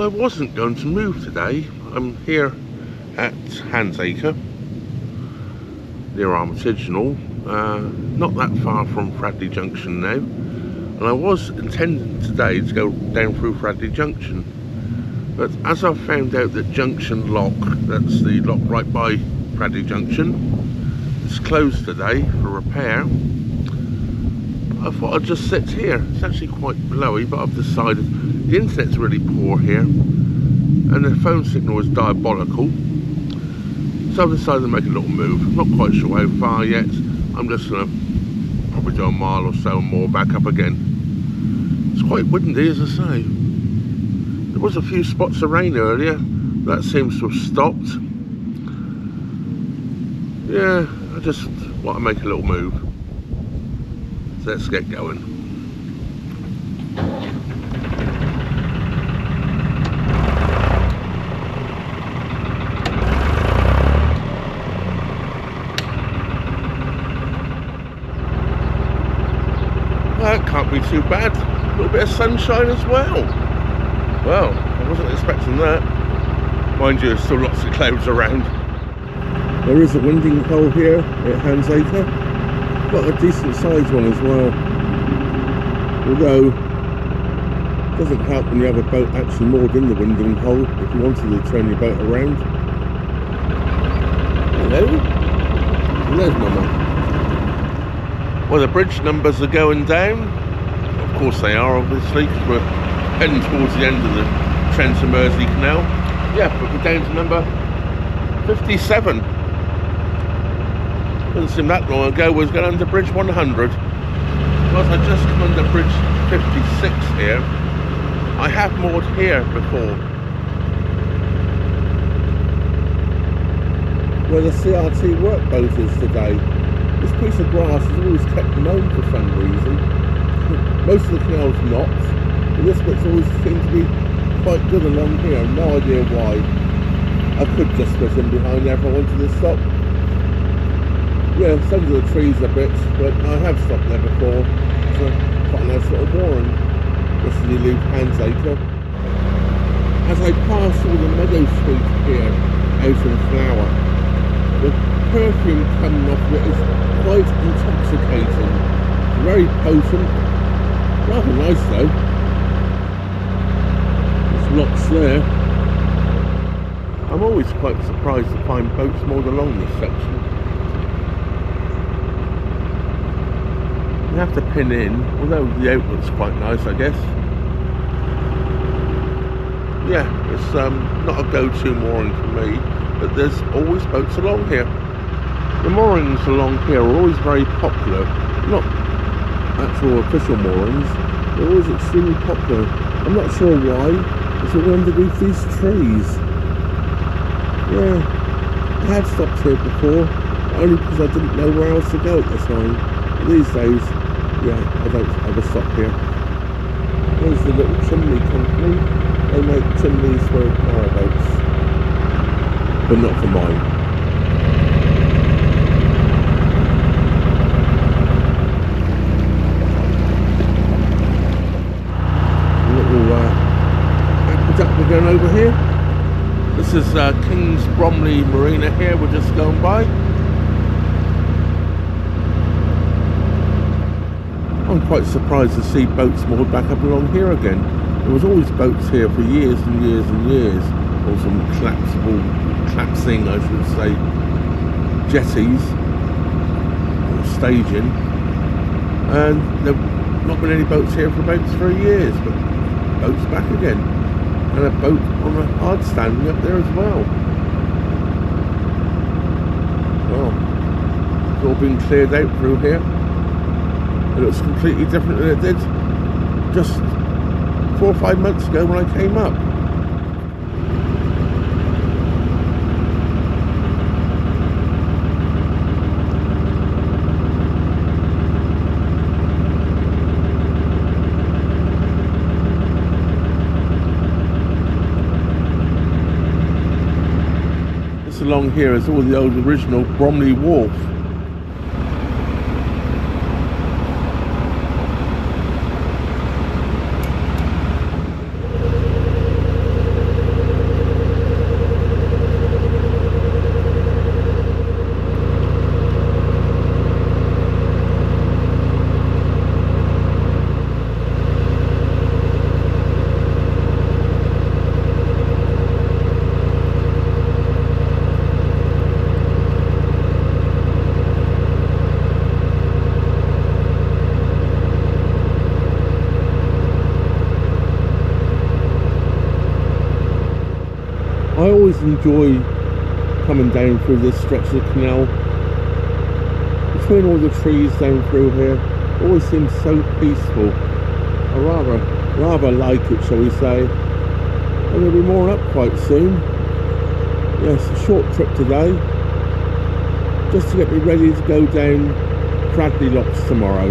wasn't going to move today. I'm here at Handsacre, near Armitage and all, not that far from Fradley Junction now, and I was intending today to go down through Fradley Junction, but as I've found out that Junction Lock, that's the lock right by Fradley Junction, is closed today for repair, I thought I'd just sit here. It's actually quite blowy, but I've decided the internet's really poor here and the phone signal is diabolical, so I've decided to make a little move. I'm not quite sure how far yet. I'm just going to probably do a mile or so and more back up again. It's quite windy, as I say. There was a few spots of rain earlier. That seems to have stopped. Yeah, I just want to make a little move. So let's get going. That can't be too bad. A little bit of sunshine as well. Well, I wasn't expecting that. Mind you, there's still lots of clouds around. There is a winding hole here at Handsacre. Got a decent sized one as well. Although, it doesn't help when you have a boat actually moored in the winding hole if you wanted to turn your boat around. Hello? There's Mama. Well, the bridge numbers are going down. Of course they are, obviously, because we're heading towards the end of the Trent and Mersey canal. Yeah, but we're down to number 57. Doesn't seem that long ago we was going under bridge 100. Because I just come under bridge 56 here. I have moored here before. Where the CRT workboat is today. This piece of grass is always kept mown for some reason. Most of the canal's not, but this bit's always seemed to be quite good along here. No idea why. I could just fit in behind there if I wanted to stop. Yeah, some of the trees a bit, but I have stopped there before. It's quite a nice little mooring. Just as you leave Handsacre. As I pass all the meadow street here, out in flower, the perfume coming off it is quite intoxicating. Very potent. Rather nice though. There's lots there. I'm always quite surprised to find boats moored along this section. You have to pin in, although the outlet's quite nice, I guess. Yeah, it's not a go-to mooring for me, but there's always boats along here. The moorings along here are always very popular. Not actual official moorings, they're always extremely popular. I'm not sure why, it's all underneath these trees. Yeah, I have stopped here before, only because I didn't know where else to go at the time. But these days, yeah, I don't ever stop here. Here's the little chimney company. They make chimneys for narrowboats, but not for mine. We're going over here. This is King's Bromley Marina here, we're just going by. I'm quite surprised to see boats moored back up along here again. There was always boats here for years and years and years, or some collapsing, I should say, jetties, or staging, and there have not been any boats here for about 3 years, but boats back again. And a boat on a hard standing up there as well. Well, it's all been cleared out through here. It looks completely different than it did just 4 or 5 months ago when I came up. Along here is all the old original Bromley Wharf. enjoy coming down through this stretch of the canal. Between all the trees down through here, it always seems so peaceful. I rather like it, shall we say. I'm going to be mooring up quite soon. Yes, a short trip today, just to get me ready to go down Fradley Locks tomorrow,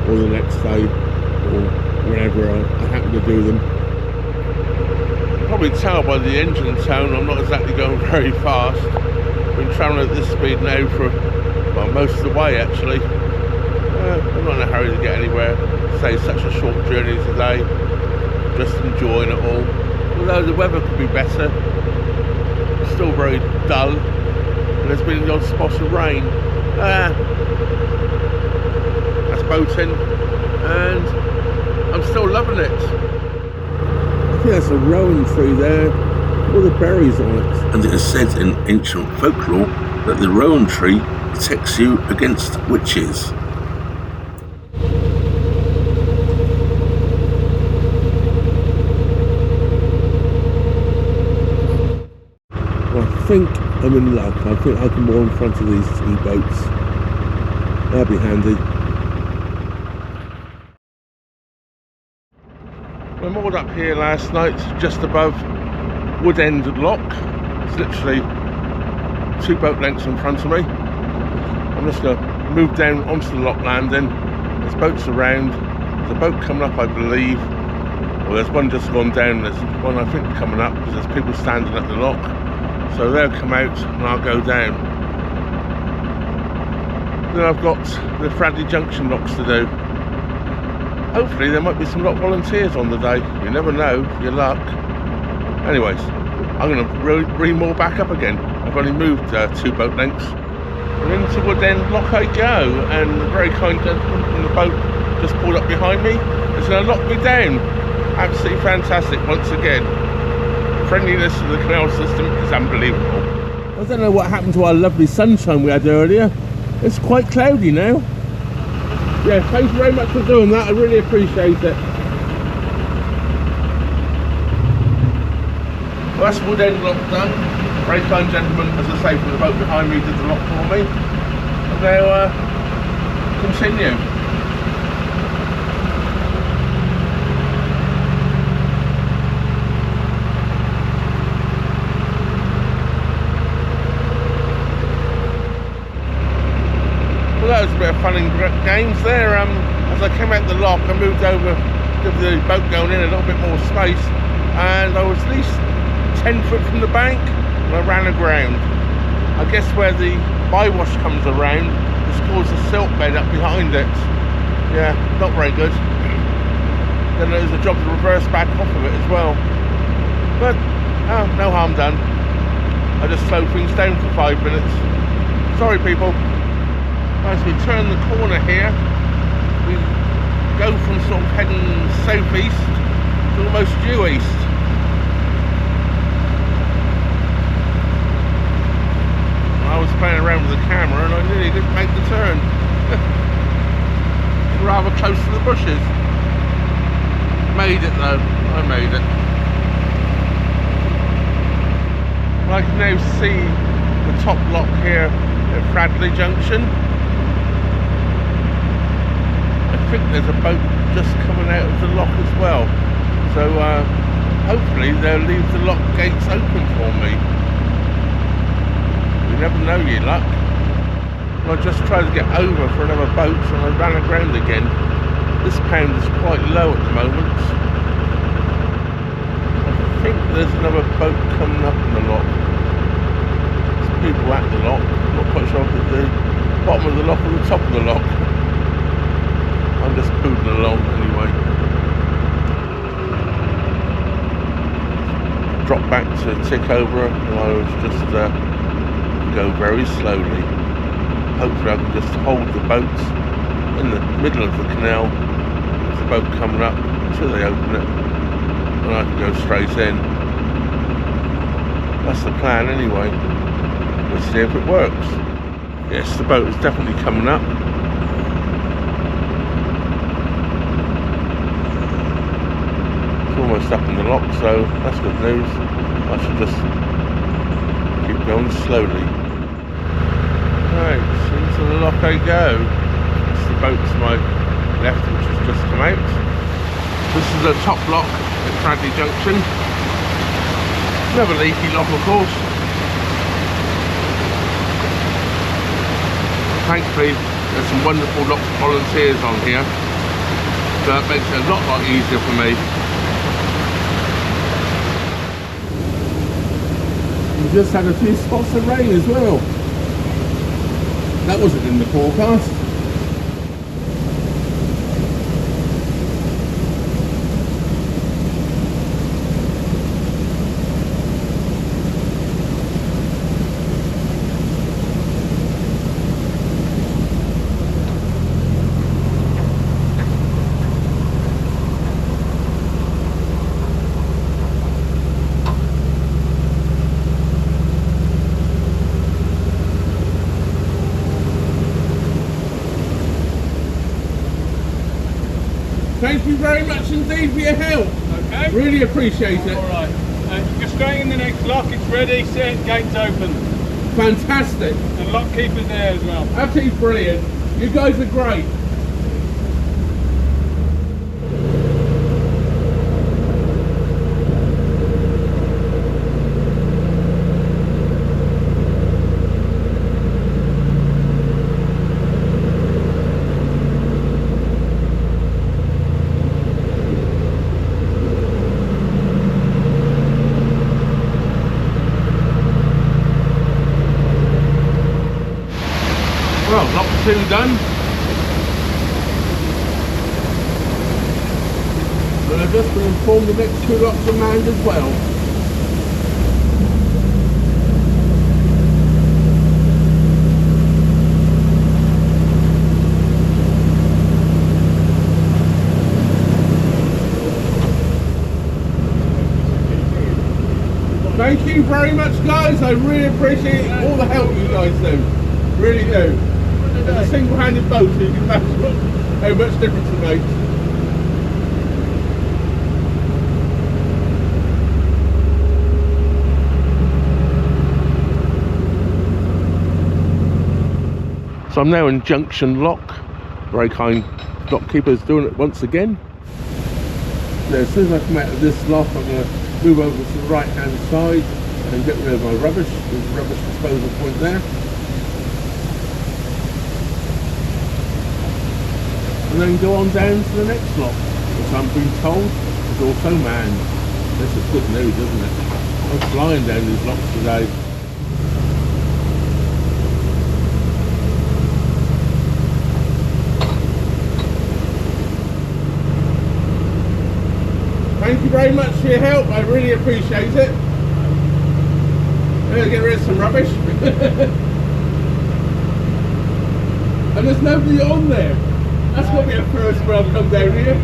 or the next day, or whenever I happen to do them. You can probably tell by the engine tone I'm not exactly going very fast. I've been travelling at this speed now for, well, most of the way actually. I'm not in a hurry to get anywhere. Say such a short journey today, just enjoying it all. Although the weather could be better, it's still very dull, and there's been the odd spots of rain. That's boating, and I'm still loving it. I think that's a rowan tree there, all the berries on it. And it is said in ancient folklore that the rowan tree protects you against witches. I think I'm in luck. I think I can moor in front of these two boats. That'd be handy. We moored up here last night, just above Wood End Lock. It's literally 2 boat lengths in front of me. I'm just going to move down onto the lock landing. There's boats around. There's a boat coming up, I believe. Well, there's one just gone down. There's one, I think, coming up because there's people standing at the lock. So they'll come out and I'll go down. Then I've got the Fradley Junction locks to do. Hopefully there might be some lock volunteers on the day. You never know, your luck. Anyways, I'm going to re-moor back up again. I've only moved 2 boat lengths. And into Wood End Lock I go, and a very kind gentleman from the boat just pulled up behind me. It's going to lock me down. Absolutely fantastic once again. Friendliness of the canal system is unbelievable. I don't know what happened to our lovely sunshine we had earlier. It's quite cloudy now. Yeah, thanks very much for doing that. I really appreciate it. Well, that's Wood End Lock done. Very kind gentleman, as I say, from the boat behind me did the lock for me. And now continue. Well, that was a bit of fun and games there. As I came out the lock, I moved over, give the boat going in a little bit more space, and I was at least 10 foot from the bank, and I ran aground. I guess where the bywash comes around, it's caused a silt bed up behind it. Yeah, not very good. Then there's a job to reverse back off of it as well. But, oh, no harm done. I just slowed things down for 5 minutes. Sorry, people. As we turn the corner here, we go from sort of heading southeast to almost due east. I was playing around with the camera and I nearly didn't make the turn. Rather close to the bushes. Made it though, I made it. Well, I can now see the top lock here at Fradley Junction. I think there's a boat just coming out of the lock as well, so hopefully they'll leave the lock gates open for me. You never know your luck. I just tried to get over for another boat and I ran aground again. This pound is quite low at the moment. I think there's another boat coming up in the lock. There's people at the lock. I'm not quite sure if it's the bottom of the lock or the top of the lock. I'm just poodling along anyway. Drop back to tick over and I was just go very slowly. Hopefully I can just hold the boat in the middle of the canal. There's a boat coming up until they open it and I can go straight in. That's the plan anyway. Let's see if it works. Yes, the boat is definitely coming up. Almost up in the lock, so that's good news. I should just Going slowly. Right, into the lock I go. It's the boat to my left which has just come out. This is the top lock at Fradley Junction. Another leaky lock of course. Thankfully there's some wonderful lock volunteers on here, so that makes it a lot easier for me. We just had a few spots of rain as well. That wasn't in the forecast. Thank you very much indeed for your help. Okay. Really appreciate it. Alright. You're straight in the next lock, it's ready, set, gates open. Fantastic. And lock keeper's there as well. Absolutely brilliant. You guys are great. Well, lock 2 done. And I've just been informed the next 2 locks are manned as well. Thank you very much guys, I really appreciate all the help you guys do. Really do. As a single-handed boat, you can imagine how much difference it makes. So I'm now in Junction Lock. Very kind lock keeper's doing it once again. Now as soon as I come out of this lock, I'm going to move over to the right hand side and get rid of my rubbish. There's a rubbish disposal point there. And then go on down to the next lock, which I'm being told is also manned. This is good news, isn't it? I'm flying down these locks today. Thank you very much for your help, I really appreciate it. I'm going to get rid of some rubbish. And there's nobody on there. That's got to be a first when I've come down here.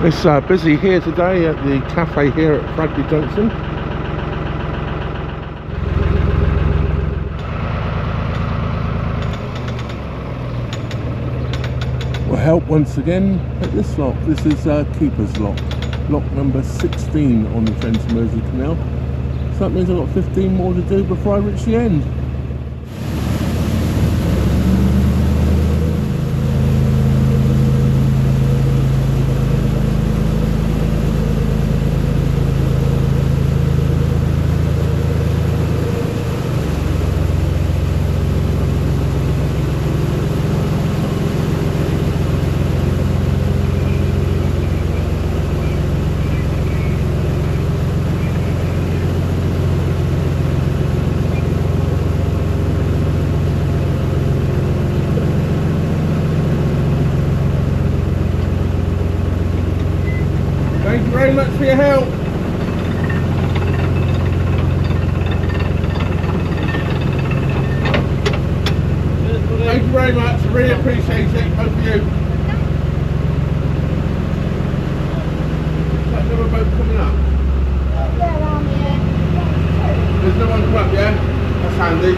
It's busy here today at the cafe here at Fradley Junction. Help once again at this lock. This is Keeper's Lock, lock number 16 on the Trent and Mersey canal. So that means I've got 15 more to do before I reach the end. Thank you very much for your help. Thank you very much, I really appreciate it. Hope you. That another boat handy.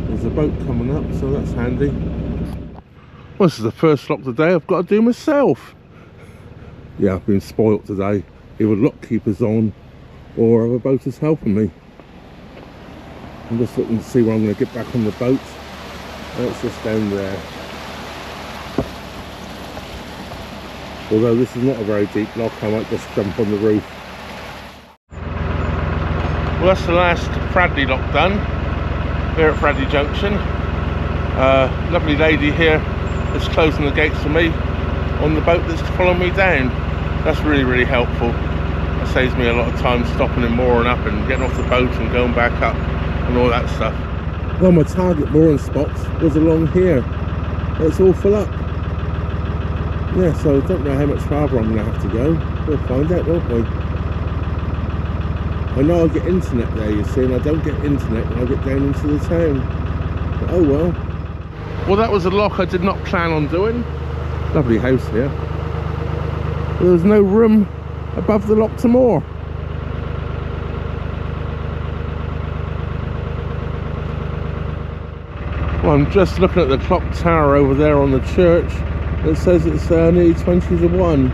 There's a boat coming up, so that's handy. Well, this is the first lock today I've got to do myself. Yeah, I've been spoilt today. Either lock keepers on or other boaters helping me. I'm just looking to see where I'm going to get back on the boat. And it's just down there. Although this is not a very deep lock, I might just jump on the roof. Well, that's the last Fradley lock done here at Fradley Junction. Lovely lady here is closing the gates for me on the boat that's following me down. That's really, really helpful. That saves me a lot of time stopping and mooring up and getting off the boat and going back up and all that stuff. Well, my target mooring spot was along here. It's all full up. Yeah, so I don't know how much farther I'm going to have to go. We'll find out, won't we? I know I get internet there, you see, and I don't get internet when I get down into the town. But oh well. Well, that was a lock I did not plan on doing. Lovely house here. There was no room above the lock to moor. Well, I'm just looking at the clock tower over there on the church. It says it's nearly 20 to 1.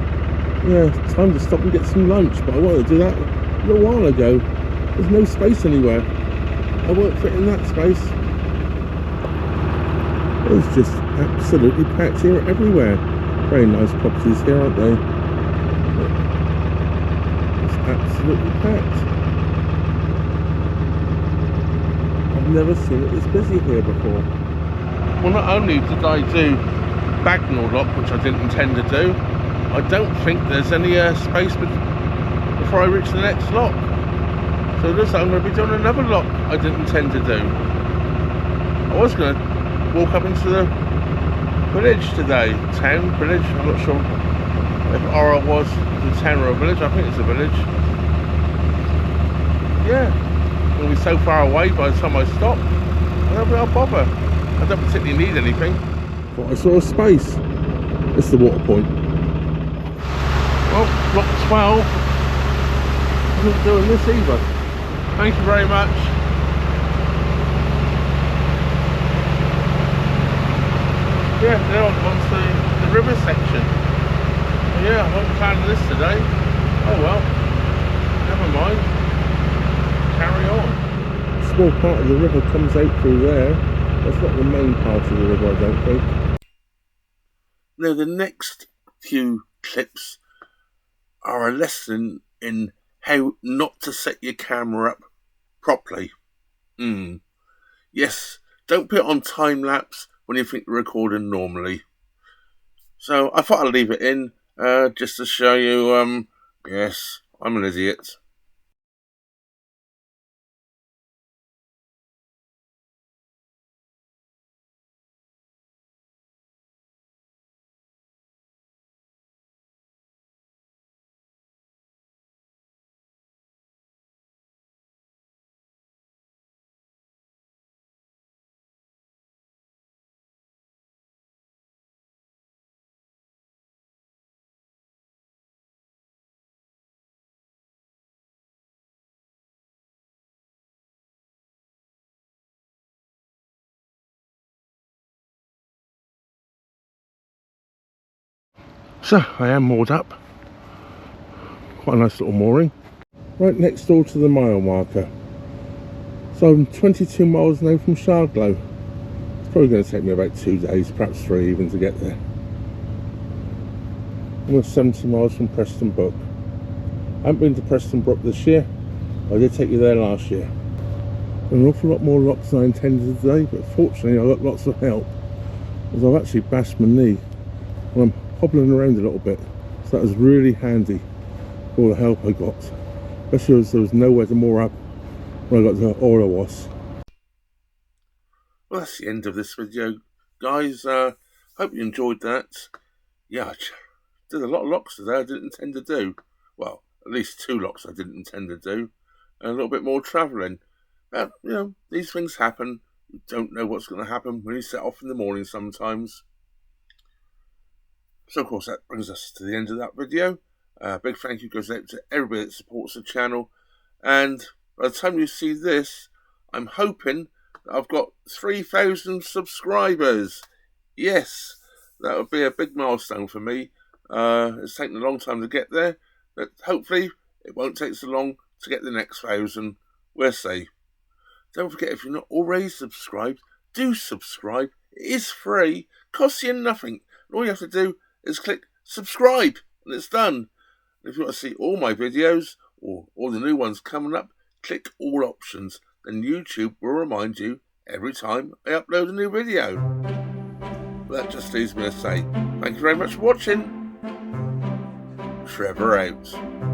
Yeah, time to stop and get some lunch, but I wanted to do that a little while ago. There's no space anywhere. I won't fit in that space. It's just absolutely packed here everywhere. Very nice properties here, aren't they? It's absolutely packed. I've never seen it this busy here before. Well, not only did I do Wychnor lock, which I didn't intend to do, I don't think there's any space before I reach the next lock. So this I'm going to be doing another lock I didn't intend to do. I was going to walk up into the village today, town, village, I'm not sure if Alrewas is a town or a village. I think it's a village. Yeah, I'm going to be so far away by the time I stop, I don't think I'll bother. I don't particularly need anything. Thought I saw a space. It's the water point. Well, block 12 isn't doing this either. Thank you very much. Yeah, now I'm on to the river section. Well, yeah, I wasn't planning this today. Oh well, never mind. Carry on. A small part of the river comes out through there. That's not the main part of the river, I don't think. Now, the next few clips are a lesson in how not to set your camera up properly. Yes, don't put it on time lapse when you think you're recording normally. So I thought I'd leave it in just to show you, yes, I'm an idiot. So I am moored up. Quite a nice little mooring. Right next door to the mile marker. So I'm 22 miles now from Shardlow. It's probably going to take me about 2 days, perhaps 3 even, to get there. Almost 70 miles from Preston Brook. I haven't been to Preston Brook this year. I did take you there last year. An awful lot more locks than I intended today, but fortunately I got lots of help, as I've actually bashed my knee when I'm hobbling around a little bit. So that was really handy, all the help I got, especially as there was nowhere to moor up when I got to Alrewas. Well, that's the end of this video, guys. Hope you enjoyed that. Yeah, I did a lot of locks today I didn't intend to do. Well, at least 2 locks I didn't intend to do. And a little bit more travelling. But, these things happen. You don't know what's going to happen when you set off in the morning sometimes. So, of course, that brings us to the end of that video. Big thank you goes out to everybody that supports the channel. And by the time you see this, I'm hoping that I've got 3,000 subscribers. Yes, that would be a big milestone for me. It's taken a long time to get there, but hopefully it won't take so long to get the next 1,000. We'll see. Don't forget, if you're not already subscribed, do subscribe. It is free, costs you nothing. And all you have to do is click subscribe, and it's done. And if you want to see all my videos, or all the new ones coming up, click all options. Then YouTube will remind you every time I upload a new video. That just leaves me to say, thank you very much for watching. Trevor out.